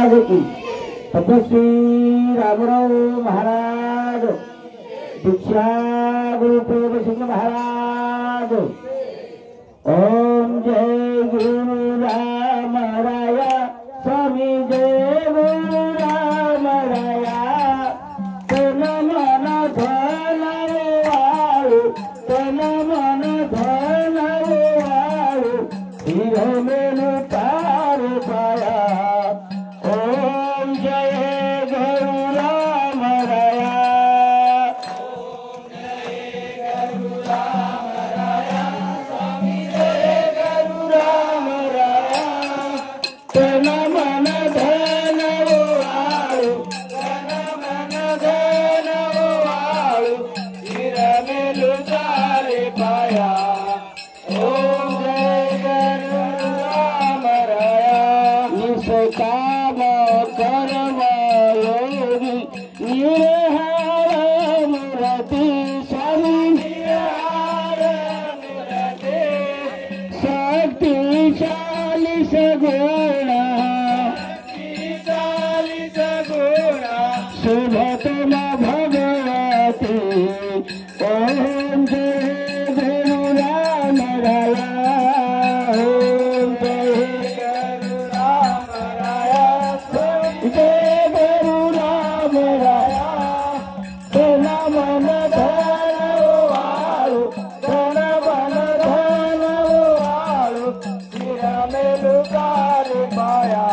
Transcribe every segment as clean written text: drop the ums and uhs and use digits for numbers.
महाराज की, तपस्वी रामराव महाराज, दीक्षा गुरु प्रेम सिंह महाराज। ओम जय गुरु राम राया स्वामी जय गुरु राम राया। तन मन धन वाळू, तन मन धन वाळू, धीर मेलू तार पाया। ओम जय गुरु राम राया। ओम जय गुरु राम राया स्वामी जय गुरु राम राया। तन मन धन वाळू, तन मन धन वाळू, धीर मेलू तार पाया। ओम जय गुरु राम राया। निष्काम कर्म योगी निरहार मूर्ति स्वामी, निरहार मूर्ति शक्तिशाली सगुण, शक्तिशाली सगुण शुभतम भगवती। ओम जय गुरु राम राया। ओम जय गुरु राम राया। जय गुरु राम राया। तन मन धन वाळू, तन मन धन वाळू, धीर मेलू तार पाया।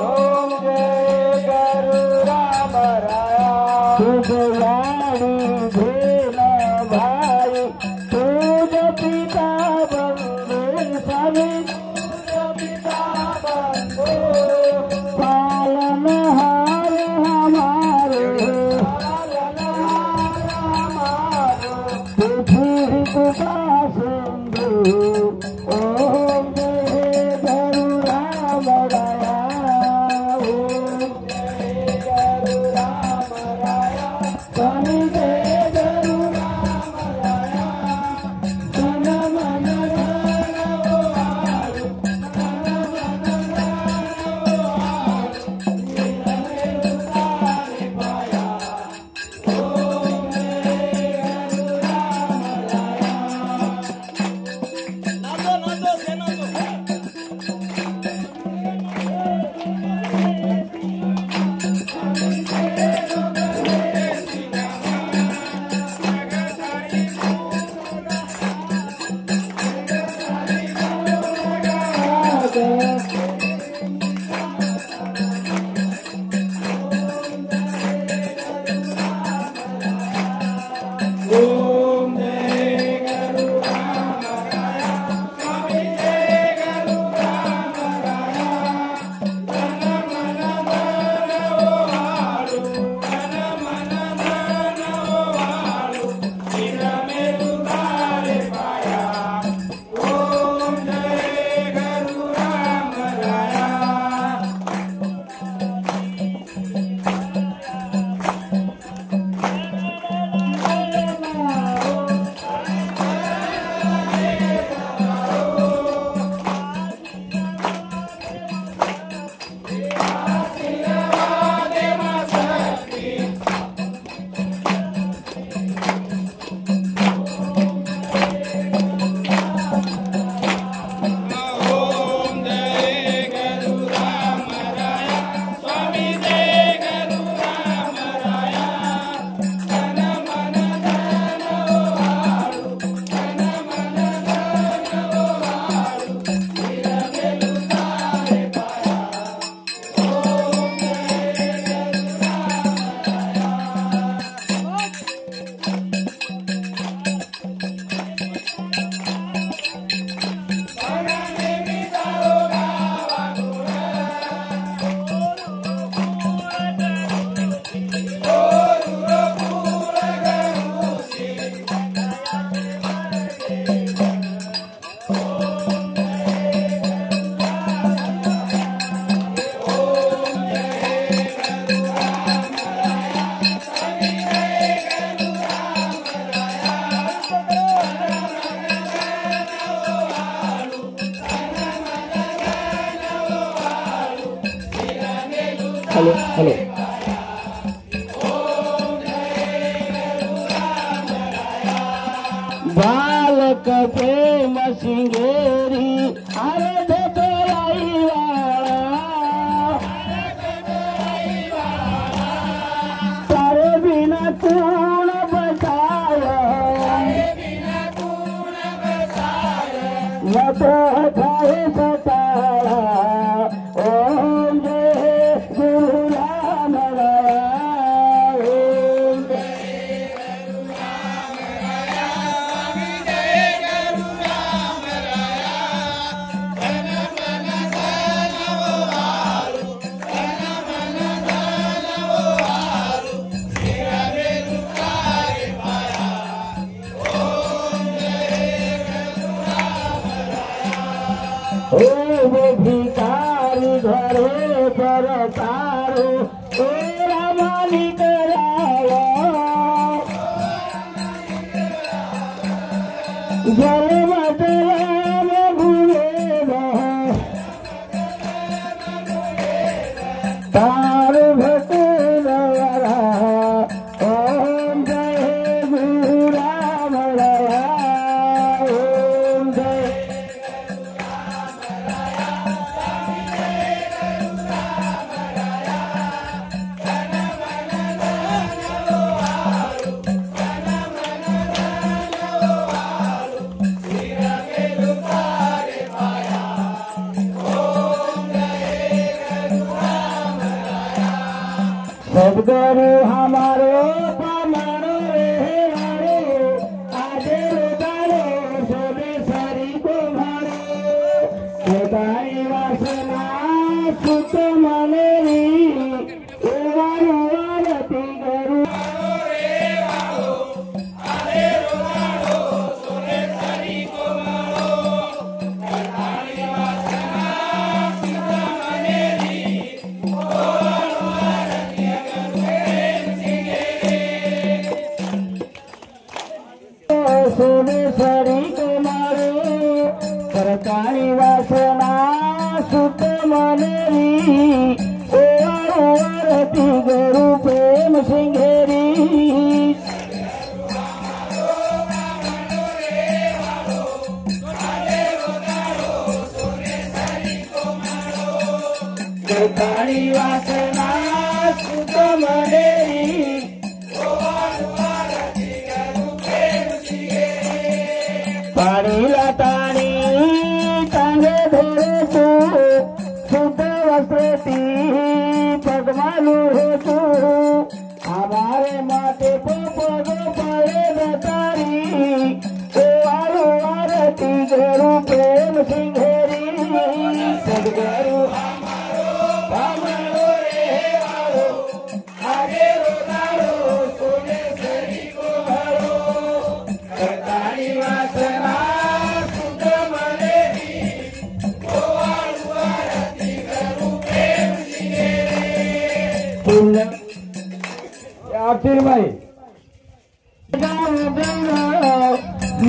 ओम जय गुरु राम राया। तुझ लाडी भेल भाई, तुझ पिता बंधु स्वामी, तुझ पिता बंधु पालनहार हमारे, पालनहार हमारे पृथ्वी कृपा सिंधु। ओम जय गुरु राम राया। ओम जय गुरु राम राया स्वामी जय गुरु राम राया। तन मन धन वाळू, तन मन धन वाळू, धीर मेलू तार पाया। ओम जय गुरु राम राया। नाचो नाचो से नाचो। हेलो हेलो बालक प्रेम सिंगेरी अरे धोलाई तारे बिना कौन बचाया न तो खाए सताया ओम जय गुरु राम राया ओम वो भिकारी घरे पर तारो तेरा मालिक राया जल बदलाम भूले तार भटूरा ओम जय गुरु राम राया ओम जय सदगुरु हमारो पामनो रे आजे दारो सोने सारी को मारो केदाई वासना सुत मनेरी एवारो आरती गुरु सोने सरी को मारो करताई वासना सुत मनेरी ओ आरती गुरु प्रेम सिंघेरी करताई वासना सुत मनेरी पानी लतानी टांगे धरे तू शुद्ध वस्त्रती पगमालू हो तू हमारे माथे को पग पड़े बतारी ओ आलू आरती गुरु प्रेम सिंघेरी सदगुरु हमारो रे आरो आगे रोदारो सोने सरी को भरो करताई वासना सुत मनेरी ओ आलू आरती गुरु प्रेम सिंघेरी आखिर भाई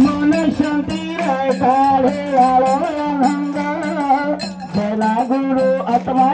मन शांति काढ़े वालो सेना गुरु आत्मा